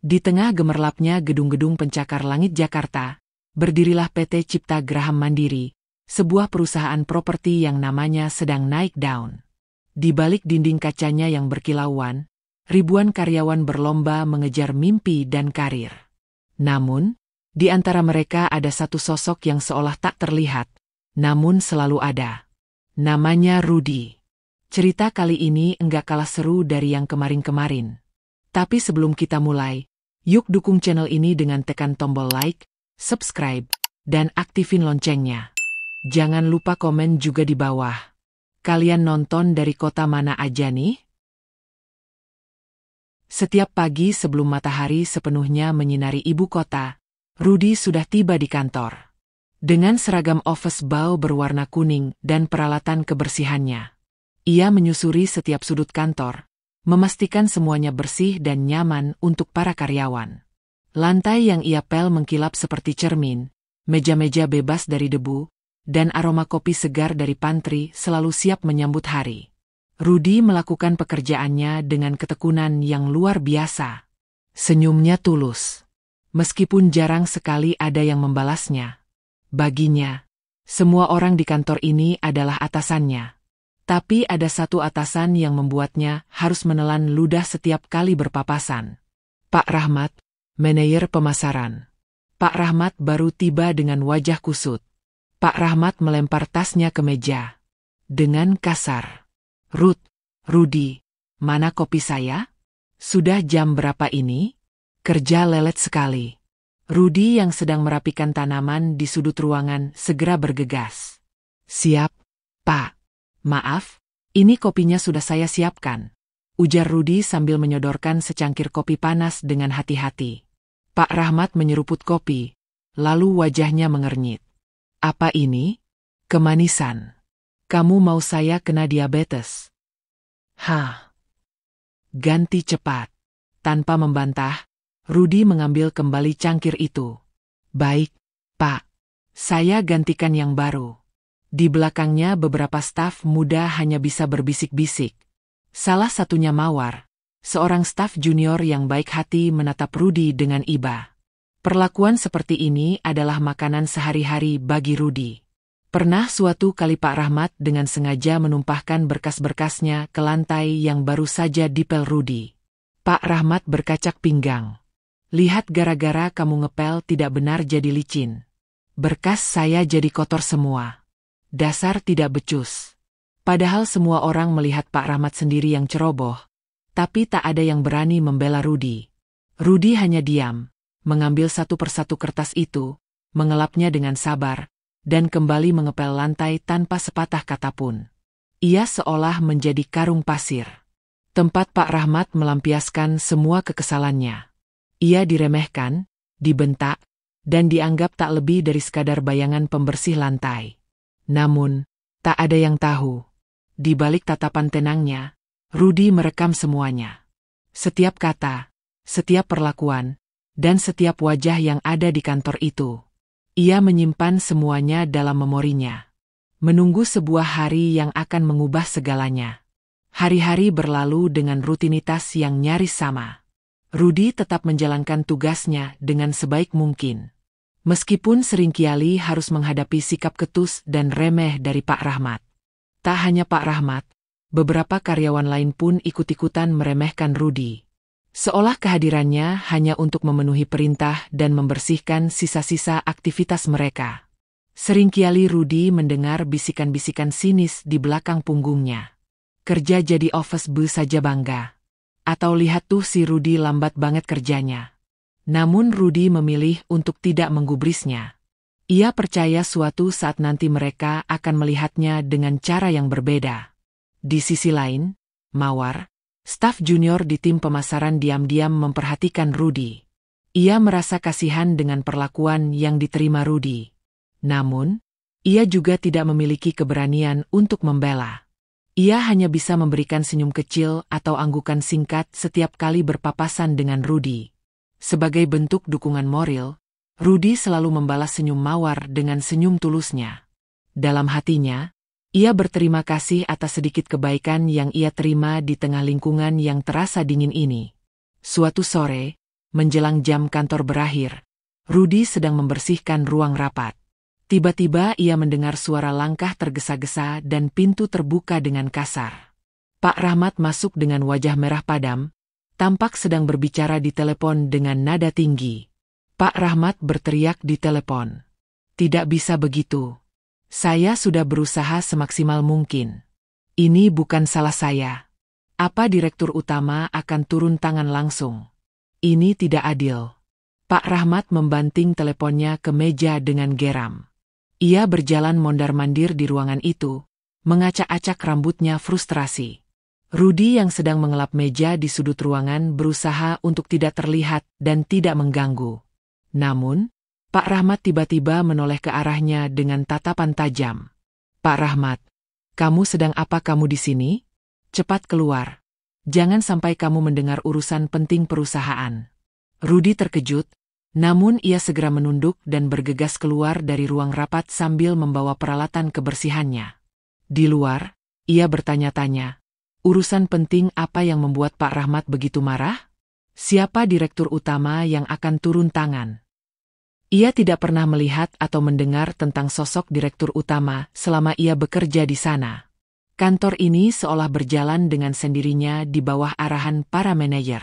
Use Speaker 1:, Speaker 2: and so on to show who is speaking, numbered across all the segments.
Speaker 1: Di tengah gemerlapnya gedung-gedung pencakar langit Jakarta, berdirilah PT Cipta Graham Mandiri, sebuah perusahaan properti yang namanya sedang naik daun. Di balik dinding kacanya yang berkilauan, ribuan karyawan berlomba mengejar mimpi dan karir. Namun, di antara mereka ada satu sosok yang seolah tak terlihat, namun selalu ada. Namanya Rudy. Cerita kali ini enggak kalah seru dari yang kemarin-kemarin. Tapi sebelum kita mulai, yuk dukung channel ini dengan tekan tombol like, subscribe, dan aktifin loncengnya. Jangan lupa komen juga di bawah. Kalian nonton dari kota mana aja nih? Setiap pagi sebelum matahari sepenuhnya menyinari ibu kota, Rudy sudah tiba di kantor. Dengan seragam office bau berwarna kuning dan peralatan kebersihannya. Ia menyusuri setiap sudut kantor, memastikan semuanya bersih dan nyaman untuk para karyawan. Lantai yang ia pel mengkilap seperti cermin, meja-meja bebas dari debu, dan aroma kopi segar dari pantry selalu siap menyambut hari. Rudy melakukan pekerjaannya dengan ketekunan yang luar biasa. Senyumnya tulus. Meskipun jarang sekali ada yang membalasnya. Baginya, semua orang di kantor ini adalah atasannya. Tapi ada satu atasan yang membuatnya harus menelan ludah setiap kali berpapasan. Pak Rahmat, manajer pemasaran. Pak Rahmat baru tiba dengan wajah kusut. Pak Rahmat melempar tasnya ke meja. Dengan kasar. Rudy, mana kopi saya? Sudah jam berapa ini? Kerja lelet sekali. Rudy yang sedang merapikan tanaman di sudut ruangan segera bergegas. Siap, Pak. Maaf, ini kopinya sudah saya siapkan. Ujar Rudy sambil menyodorkan secangkir kopi panas dengan hati-hati. Pak Rahmat menyeruput kopi, lalu wajahnya mengernyit. Apa ini? Kemanisan. Kamu mau saya kena diabetes? Hah. Ganti cepat. Tanpa membantah, Rudy mengambil kembali cangkir itu. Baik, Pak. Saya gantikan yang baru. Di belakangnya beberapa staf muda hanya bisa berbisik-bisik. Salah satunya Mawar, seorang staf junior yang baik hati menatap Rudy dengan iba. Perlakuan seperti ini adalah makanan sehari-hari bagi Rudy. Pernah suatu kali Pak Rahmat dengan sengaja menumpahkan berkas-berkasnya ke lantai yang baru saja dipel Rudy. Pak Rahmat berkacak pinggang. Lihat gara-gara kamu ngepel tidak benar jadi licin. Berkas saya jadi kotor semua. Dasar tidak becus. Padahal semua orang melihat Pak Rahmat sendiri yang ceroboh. Tapi tak ada yang berani membela Rudy. Rudy hanya diam, mengambil satu persatu kertas itu, mengelapnya dengan sabar, dan kembali mengepel lantai tanpa sepatah kata pun. Ia seolah menjadi karung pasir. Tempat Pak Rahmat melampiaskan semua kekesalannya. Ia diremehkan, dibentak, dan dianggap tak lebih dari sekadar bayangan pembersih lantai. Namun, tak ada yang tahu. Di balik tatapan tenangnya, Rudy merekam semuanya. Setiap kata, setiap perlakuan, dan setiap wajah yang ada di kantor itu. Ia menyimpan semuanya dalam memorinya. Menunggu sebuah hari yang akan mengubah segalanya. Hari-hari berlalu dengan rutinitas yang nyaris sama. Rudy tetap menjalankan tugasnya dengan sebaik mungkin. Meskipun seringkali harus menghadapi sikap ketus dan remeh dari Pak Rahmat. Tak hanya Pak Rahmat, beberapa karyawan lain pun ikut-ikutan meremehkan Rudy. Seolah kehadirannya hanya untuk memenuhi perintah dan membersihkan sisa-sisa aktivitas mereka. Seringkali Rudy mendengar bisikan-bisikan sinis di belakang punggungnya. Kerja jadi office boy saja bangga. Atau lihat tuh si Rudy lambat banget kerjanya. Namun Rudy memilih untuk tidak menggubrisnya. Ia percaya suatu saat nanti mereka akan melihatnya dengan cara yang berbeda. Di sisi lain, Mawar, staf junior di tim pemasaran diam-diam memperhatikan Rudy. Ia merasa kasihan dengan perlakuan yang diterima Rudy. Namun, ia juga tidak memiliki keberanian untuk membela. Ia hanya bisa memberikan senyum kecil atau anggukan singkat setiap kali berpapasan dengan Rudy. Sebagai bentuk dukungan moral, Rudy selalu membalas senyum Mawar dengan senyum tulusnya. Dalam hatinya, ia berterima kasih atas sedikit kebaikan yang ia terima di tengah lingkungan yang terasa dingin ini. Suatu sore, menjelang jam kantor berakhir, Rudi sedang membersihkan ruang rapat. Tiba-tiba ia mendengar suara langkah tergesa-gesa dan pintu terbuka dengan kasar. Pak Rahmat masuk dengan wajah merah padam, tampak sedang berbicara di telepon dengan nada tinggi. Pak Rahmat berteriak di telepon. "Tidak bisa begitu. Saya sudah berusaha semaksimal mungkin. Ini bukan salah saya. Apa direktur utama akan turun tangan langsung? Ini tidak adil." Pak Rahmat membanting teleponnya ke meja dengan geram. Ia berjalan mondar-mandir di ruangan itu, mengacak-acak rambutnya frustrasi. Rudi yang sedang mengelap meja di sudut ruangan berusaha untuk tidak terlihat dan tidak mengganggu. Namun, Pak Rahmat tiba-tiba menoleh ke arahnya dengan tatapan tajam. "Pak Rahmat, kamu sedang apa kamu di sini? Cepat keluar. Jangan sampai kamu mendengar urusan penting perusahaan." Rudi terkejut, namun ia segera menunduk dan bergegas keluar dari ruang rapat sambil membawa peralatan kebersihannya. Di luar, ia bertanya-tanya, urusan penting apa yang membuat Pak Rahmat begitu marah? Siapa direktur utama yang akan turun tangan? Ia tidak pernah melihat atau mendengar tentang sosok direktur utama selama ia bekerja di sana. Kantor ini seolah berjalan dengan sendirinya di bawah arahan para manajer.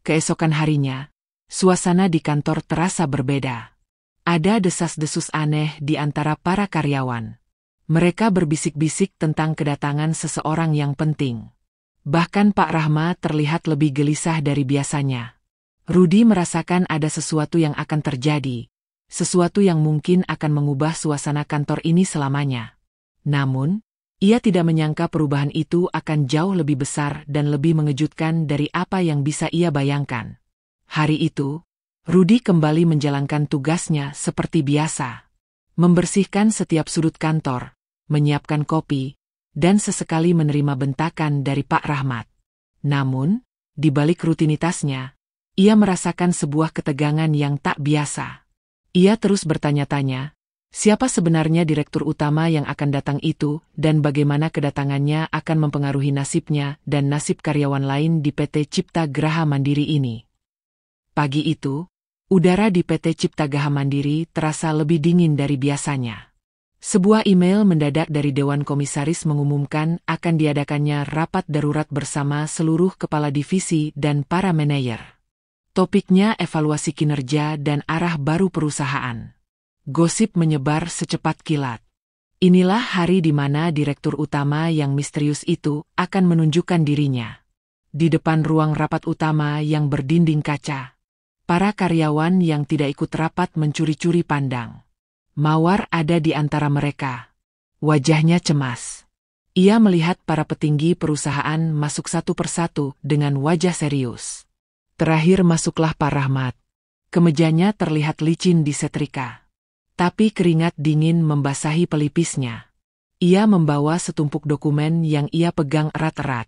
Speaker 1: Keesokan harinya, suasana di kantor terasa berbeda. Ada desas-desus aneh di antara para karyawan. Mereka berbisik-bisik tentang kedatangan seseorang yang penting. Bahkan Pak Rahmat terlihat lebih gelisah dari biasanya. Rudi merasakan ada sesuatu yang akan terjadi, sesuatu yang mungkin akan mengubah suasana kantor ini selamanya. Namun, ia tidak menyangka perubahan itu akan jauh lebih besar dan lebih mengejutkan dari apa yang bisa ia bayangkan. Hari itu, Rudi kembali menjalankan tugasnya seperti biasa. Membersihkan setiap sudut kantor, menyiapkan kopi, dan sesekali menerima bentakan dari Pak Rahmat. Namun, di balik rutinitasnya, ia merasakan sebuah ketegangan yang tak biasa. Ia terus bertanya-tanya, siapa sebenarnya direktur utama yang akan datang itu dan bagaimana kedatangannya akan mempengaruhi nasibnya dan nasib karyawan lain di PT Cipta Graha Mandiri ini. Pagi itu, udara di PT Cipta Graha Mandiri terasa lebih dingin dari biasanya. Sebuah email mendadak dari Dewan Komisaris mengumumkan akan diadakannya rapat darurat bersama seluruh kepala divisi dan para manajer. Topiknya evaluasi kinerja dan arah baru perusahaan. Gosip menyebar secepat kilat. Inilah hari di mana direktur utama yang misterius itu akan menunjukkan dirinya. Di depan ruang rapat utama yang berdinding kaca, para karyawan yang tidak ikut rapat mencuri-curi pandang. Mawar ada di antara mereka. Wajahnya cemas. Ia melihat para petinggi perusahaan masuk satu persatu dengan wajah serius. Terakhir masuklah Pak Rahmat. Kemejanya terlihat licin disetrika. Tapi keringat dingin membasahi pelipisnya. Ia membawa setumpuk dokumen yang ia pegang erat-erat.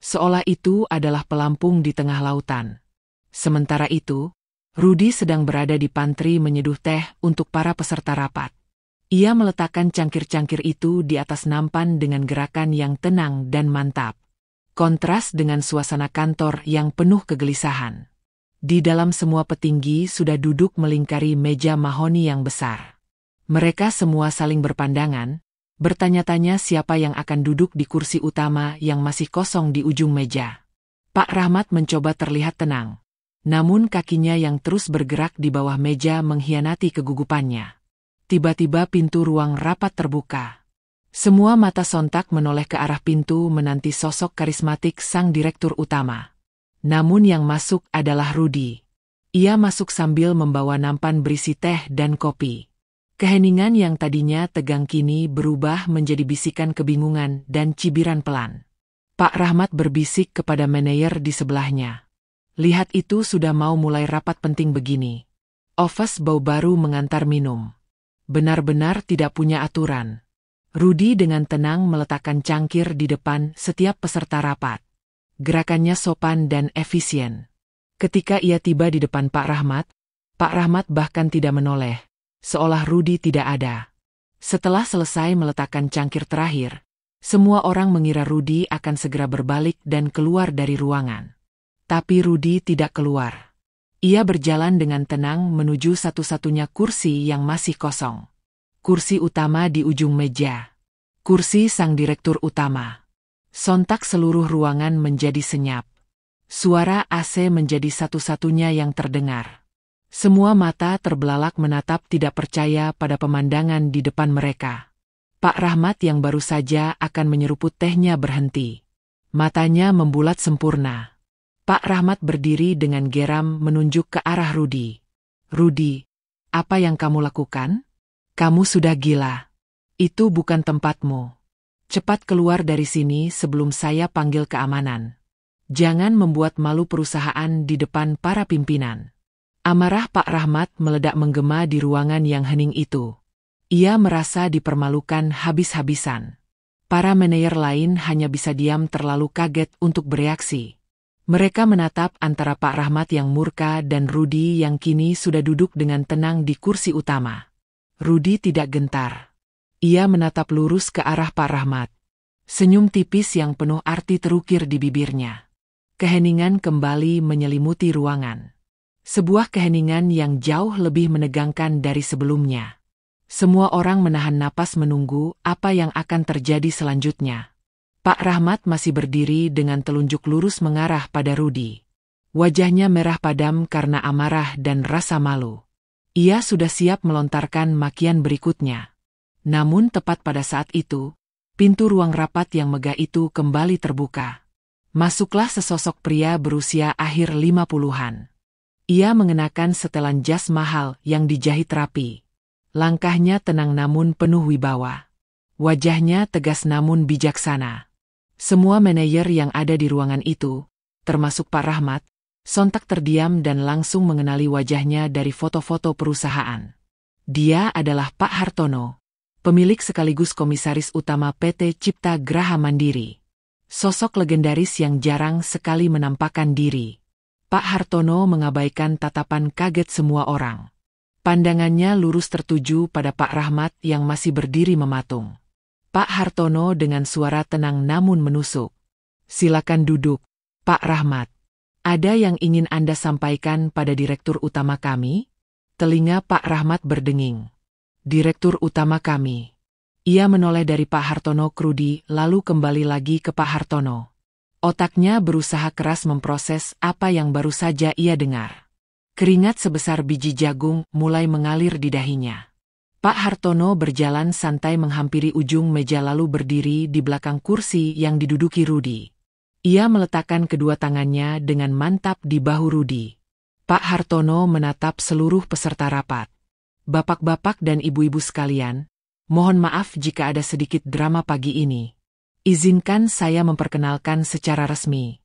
Speaker 1: Seolah itu adalah pelampung di tengah lautan. Sementara itu, Rudi sedang berada di pantry menyeduh teh untuk para peserta rapat. Ia meletakkan cangkir-cangkir itu di atas nampan dengan gerakan yang tenang dan mantap. Kontras dengan suasana kantor yang penuh kegelisahan. Di dalam semua petinggi sudah duduk melingkari meja mahoni yang besar. Mereka semua saling berpandangan, bertanya-tanya siapa yang akan duduk di kursi utama yang masih kosong di ujung meja. Pak Rahmat mencoba terlihat tenang. Namun kakinya yang terus bergerak di bawah meja mengkhianati kegugupannya. Tiba-tiba pintu ruang rapat terbuka. Semua mata sontak menoleh ke arah pintu menanti sosok karismatik sang direktur utama. Namun yang masuk adalah Rudi. Ia masuk sambil membawa nampan berisi teh dan kopi. Keheningan yang tadinya tegang kini berubah menjadi bisikan kebingungan dan cibiran pelan. Pak Rahmat berbisik kepada manajer di sebelahnya. Lihat itu sudah mau mulai rapat penting begini. Office bau baru mengantar minum. Benar-benar tidak punya aturan. Rudi dengan tenang meletakkan cangkir di depan setiap peserta rapat. Gerakannya sopan dan efisien. Ketika ia tiba di depan Pak Rahmat bahkan tidak menoleh, seolah Rudi tidak ada. Setelah selesai meletakkan cangkir terakhir, semua orang mengira Rudi akan segera berbalik dan keluar dari ruangan. Tapi Rudi tidak keluar. Ia berjalan dengan tenang menuju satu-satunya kursi yang masih kosong. Kursi utama di ujung meja. Kursi sang direktur utama. Sontak seluruh ruangan menjadi senyap. Suara AC menjadi satu-satunya yang terdengar. Semua mata terbelalak menatap tidak percaya pada pemandangan di depan mereka. Pak Rahmat yang baru saja akan menyeruput tehnya berhenti. Matanya membulat sempurna. Pak Rahmat berdiri dengan geram menunjuk ke arah Rudi. Rudi, apa yang kamu lakukan? Kamu sudah gila. Itu bukan tempatmu. Cepat keluar dari sini sebelum saya panggil keamanan. Jangan membuat malu perusahaan di depan para pimpinan. Amarah Pak Rahmat meledak menggema di ruangan yang hening itu. Ia merasa dipermalukan habis-habisan. Para manajer lain hanya bisa diam terlalu kaget untuk bereaksi. Mereka menatap antara Pak Rahmat yang murka dan Rudi yang kini sudah duduk dengan tenang di kursi utama. Rudi tidak gentar. Ia menatap lurus ke arah Pak Rahmat. Senyum tipis yang penuh arti terukir di bibirnya. Keheningan kembali menyelimuti ruangan. Sebuah keheningan yang jauh lebih menegangkan dari sebelumnya. Semua orang menahan napas menunggu apa yang akan terjadi selanjutnya. Pak Rahmat masih berdiri dengan telunjuk lurus mengarah pada Rudi. Wajahnya merah padam karena amarah dan rasa malu. Ia sudah siap melontarkan makian berikutnya. Namun tepat pada saat itu, pintu ruang rapat yang megah itu kembali terbuka. Masuklah sesosok pria berusia akhir 50-an. Ia mengenakan setelan jas mahal yang dijahit rapi. Langkahnya tenang namun penuh wibawa. Wajahnya tegas namun bijaksana. Semua manajer yang ada di ruangan itu, termasuk Pak Rahmat, sontak terdiam dan langsung mengenali wajahnya dari foto-foto perusahaan. Dia adalah Pak Hartono, pemilik sekaligus komisaris utama PT Cipta Graha Mandiri. Sosok legendaris yang jarang sekali menampakkan diri. Pak Hartono mengabaikan tatapan kaget semua orang. Pandangannya lurus tertuju pada Pak Rahmat yang masih berdiri mematung. Pak Hartono dengan suara tenang namun menusuk. Silakan duduk, Pak Rahmat. Ada yang ingin Anda sampaikan pada direktur utama kami? Telinga Pak Rahmat berdenging. Direktur utama kami. Ia menoleh dari Pak Hartono ke Rudi lalu kembali lagi ke Pak Hartono. Otaknya berusaha keras memproses apa yang baru saja ia dengar. Keringat sebesar biji jagung mulai mengalir di dahinya. Pak Hartono berjalan santai menghampiri ujung meja lalu berdiri di belakang kursi yang diduduki Rudi. Ia meletakkan kedua tangannya dengan mantap di bahu Rudi. Pak Hartono menatap seluruh peserta rapat. Bapak-bapak dan ibu-ibu sekalian, mohon maaf jika ada sedikit drama pagi ini. Izinkan saya memperkenalkan secara resmi.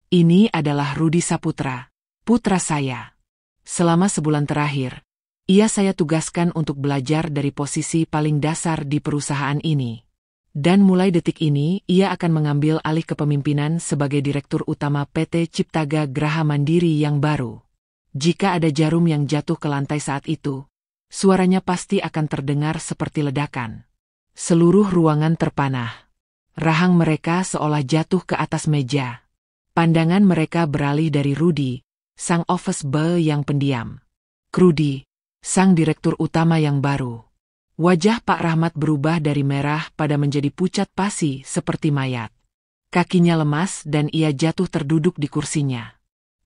Speaker 1: Ini adalah Rudi Saputra, putra saya. Selama sebulan terakhir, saya tugaskan untuk belajar dari posisi paling dasar di perusahaan ini. Dan mulai detik ini, ia akan mengambil alih kepemimpinan sebagai Direktur Utama PT Cipta Graha Mandiri yang baru. Jika ada jarum yang jatuh ke lantai saat itu, suaranya pasti akan terdengar seperti ledakan. Seluruh ruangan terpanah. Rahang mereka seolah jatuh ke atas meja. Pandangan mereka beralih dari Rudi, sang office boy yang pendiam, ke Rudi, sang direktur utama yang baru. Wajah Pak Rahmat berubah dari merah pada menjadi pucat pasi seperti mayat. Kakinya lemas dan ia jatuh terduduk di kursinya.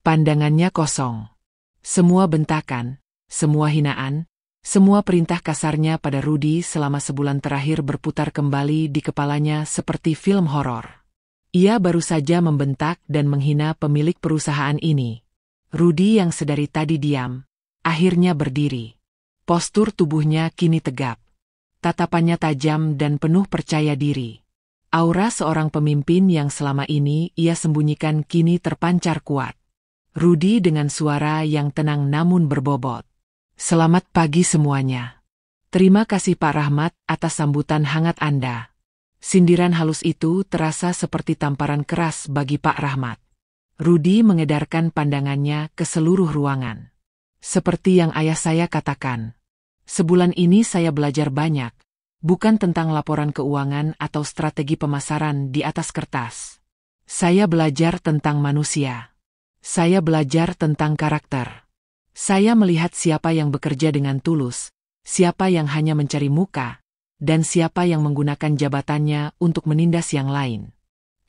Speaker 1: Pandangannya kosong. Semua bentakan, semua hinaan, semua perintah kasarnya pada Rudi selama sebulan terakhir berputar kembali di kepalanya seperti film horor. Ia baru saja membentak dan menghina pemilik perusahaan ini. Rudi yang sedari tadi diam, akhirnya berdiri. Postur tubuhnya kini tegap. Tatapannya tajam dan penuh percaya diri. Aura seorang pemimpin yang selama ini ia sembunyikan kini terpancar kuat. Rudi dengan suara yang tenang namun berbobot. Selamat pagi semuanya. Terima kasih Pak Rahmat atas sambutan hangat Anda. Sindiran halus itu terasa seperti tamparan keras bagi Pak Rahmat. Rudi mengedarkan pandangannya ke seluruh ruangan. Seperti yang ayah saya katakan. Sebulan ini saya belajar banyak, bukan tentang laporan keuangan atau strategi pemasaran di atas kertas. Saya belajar tentang manusia. Saya belajar tentang karakter. Saya melihat siapa yang bekerja dengan tulus, siapa yang hanya mencari muka, dan siapa yang menggunakan jabatannya untuk menindas yang lain.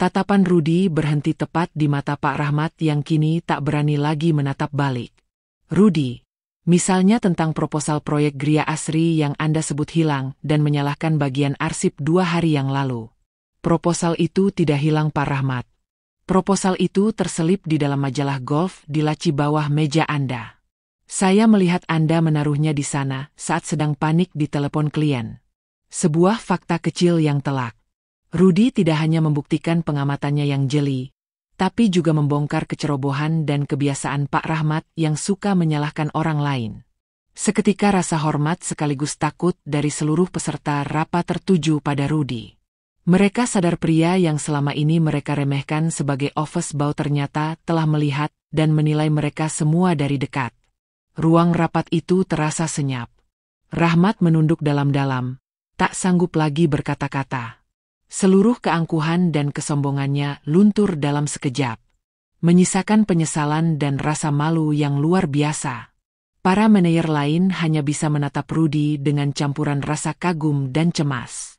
Speaker 1: Tatapan Rudi berhenti tepat di mata Pak Rahmat yang kini tak berani lagi menatap balik. Rudi, misalnya tentang proposal proyek Gria Asri yang Anda sebut hilang dan menyalahkan bagian arsip 2 hari yang lalu. Proposal itu tidak hilang Pak Rahmat. Proposal itu terselip di dalam majalah golf di laci bawah meja Anda. Saya melihat Anda menaruhnya di sana saat sedang panik di telepon klien. Sebuah fakta kecil yang telak. Rudi tidak hanya membuktikan pengamatannya yang jeli, tapi juga membongkar kecerobohan dan kebiasaan Pak Rahmat yang suka menyalahkan orang lain. Seketika rasa hormat sekaligus takut dari seluruh peserta rapat tertuju pada Rudi. Mereka sadar pria yang selama ini mereka remehkan sebagai office boy ternyata telah melihat dan menilai mereka semua dari dekat. Ruang rapat itu terasa senyap. Rahmat menunduk dalam-dalam, tak sanggup lagi berkata-kata. Seluruh keangkuhan dan kesombongannya luntur dalam sekejap, menyisakan penyesalan dan rasa malu yang luar biasa. Para manajer lain hanya bisa menatap Rudi dengan campuran rasa kagum dan cemas.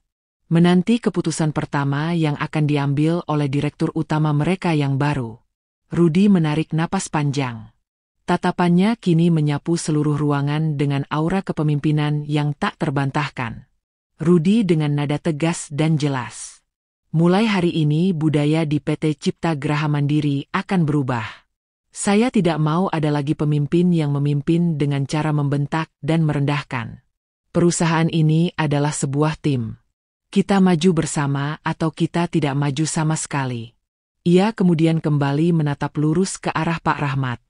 Speaker 1: Menanti keputusan pertama yang akan diambil oleh direktur utama mereka yang baru. Rudi menarik napas panjang. Tatapannya kini menyapu seluruh ruangan dengan aura kepemimpinan yang tak terbantahkan. Rudi dengan nada tegas dan jelas. Mulai hari ini budaya di PT Cipta Graha Mandiri akan berubah. Saya tidak mau ada lagi pemimpin yang memimpin dengan cara membentak dan merendahkan. Perusahaan ini adalah sebuah tim. Kita maju bersama atau kita tidak maju sama sekali. Ia kemudian kembali menatap lurus ke arah Pak Rahmat.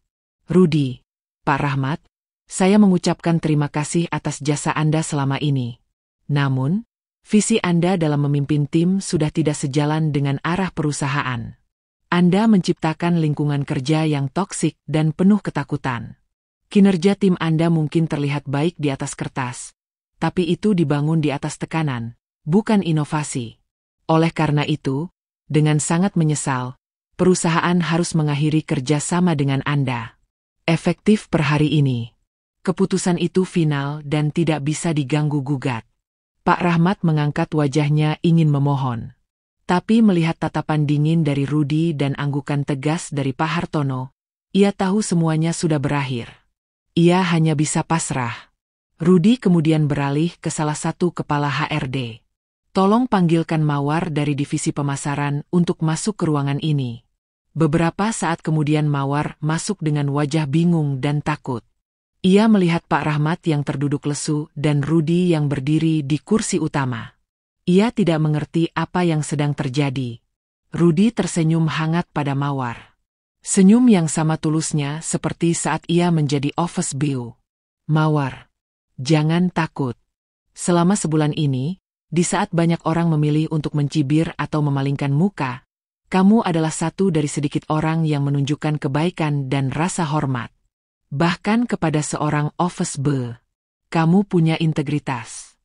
Speaker 1: Rudi, Pak Rahmat, saya mengucapkan terima kasih atas jasa Anda selama ini. Namun, visi Anda dalam memimpin tim sudah tidak sejalan dengan arah perusahaan. Anda menciptakan lingkungan kerja yang toksik dan penuh ketakutan. Kinerja tim Anda mungkin terlihat baik di atas kertas, tapi itu dibangun di atas tekanan, bukan inovasi. Oleh karena itu, dengan sangat menyesal, perusahaan harus mengakhiri kerja sama dengan Anda. Efektif per hari ini. Keputusan itu final dan tidak bisa diganggu-gugat. Pak Rahmat mengangkat wajahnya ingin memohon. Tapi melihat tatapan dingin dari Rudi dan anggukan tegas dari Pak Hartono, ia tahu semuanya sudah berakhir. Ia hanya bisa pasrah. Rudi kemudian beralih ke salah satu kepala HRD. Tolong panggilkan Mawar dari divisi pemasaran untuk masuk ke ruangan ini. Beberapa saat kemudian Mawar masuk dengan wajah bingung dan takut. Ia melihat Pak Rahmat yang terduduk lesu dan Rudi yang berdiri di kursi utama. Ia tidak mengerti apa yang sedang terjadi. Rudi tersenyum hangat pada Mawar. Senyum yang sama tulusnya seperti saat ia menjadi office boy. Mawar, jangan takut. Selama sebulan ini, di saat banyak orang memilih untuk mencibir atau memalingkan muka, kamu adalah satu dari sedikit orang yang menunjukkan kebaikan dan rasa hormat. Bahkan kepada seorang office boy. Kamu punya integritas.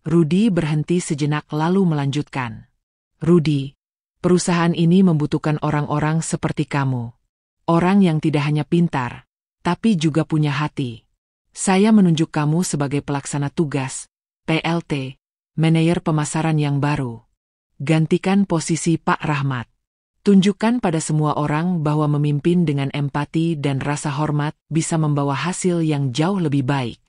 Speaker 1: Rudi berhenti sejenak lalu melanjutkan. Rudi, perusahaan ini membutuhkan orang-orang seperti kamu. Orang yang tidak hanya pintar, tapi juga punya hati. Saya menunjuk kamu sebagai pelaksana tugas, PLT, manajer pemasaran yang baru. Gantikan posisi Pak Rahmat. Tunjukkan pada semua orang bahwa memimpin dengan empati dan rasa hormat bisa membawa hasil yang jauh lebih baik.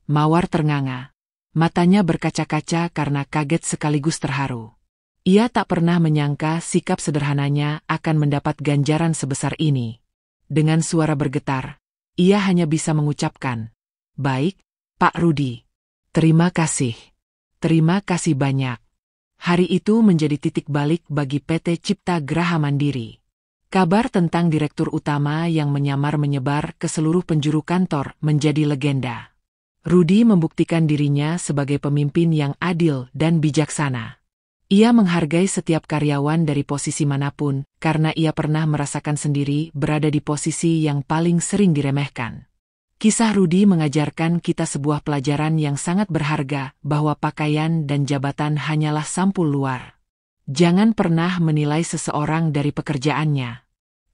Speaker 1: Mawar ternganga. Matanya berkaca-kaca karena kaget sekaligus terharu. Ia tak pernah menyangka sikap sederhananya akan mendapat ganjaran sebesar ini. Dengan suara bergetar, ia hanya bisa mengucapkan, "Baik, Pak Rudi. Terima kasih. Terima kasih banyak." Hari itu menjadi titik balik bagi PT Cipta Graha Mandiri. Kabar tentang direktur utama yang menyamar menyebar ke seluruh penjuru kantor menjadi legenda. Rudi membuktikan dirinya sebagai pemimpin yang adil dan bijaksana. Ia menghargai setiap karyawan dari posisi manapun karena ia pernah merasakan sendiri berada di posisi yang paling sering diremehkan. Kisah Rudi mengajarkan kita sebuah pelajaran yang sangat berharga bahwa pakaian dan jabatan hanyalah sampul luar. Jangan pernah menilai seseorang dari pekerjaannya.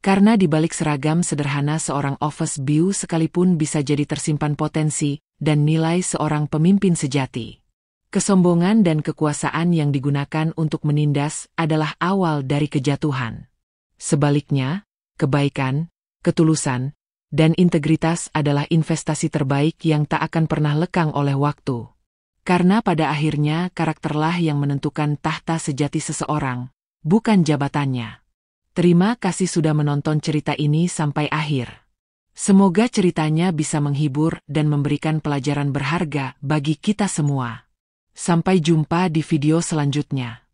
Speaker 1: Karena di balik seragam sederhana seorang office beau sekalipun bisa jadi tersimpan potensi dan nilai seorang pemimpin sejati. Kesombongan dan kekuasaan yang digunakan untuk menindas adalah awal dari kejatuhan. Sebaliknya, kebaikan, ketulusan, dan integritas adalah investasi terbaik yang tak akan pernah lekang oleh waktu. Karena pada akhirnya karakterlah yang menentukan tahta sejati seseorang, bukan jabatannya. Terima kasih sudah menonton cerita ini sampai akhir. Semoga ceritanya bisa menghibur dan memberikan pelajaran berharga bagi kita semua. Sampai jumpa di video selanjutnya.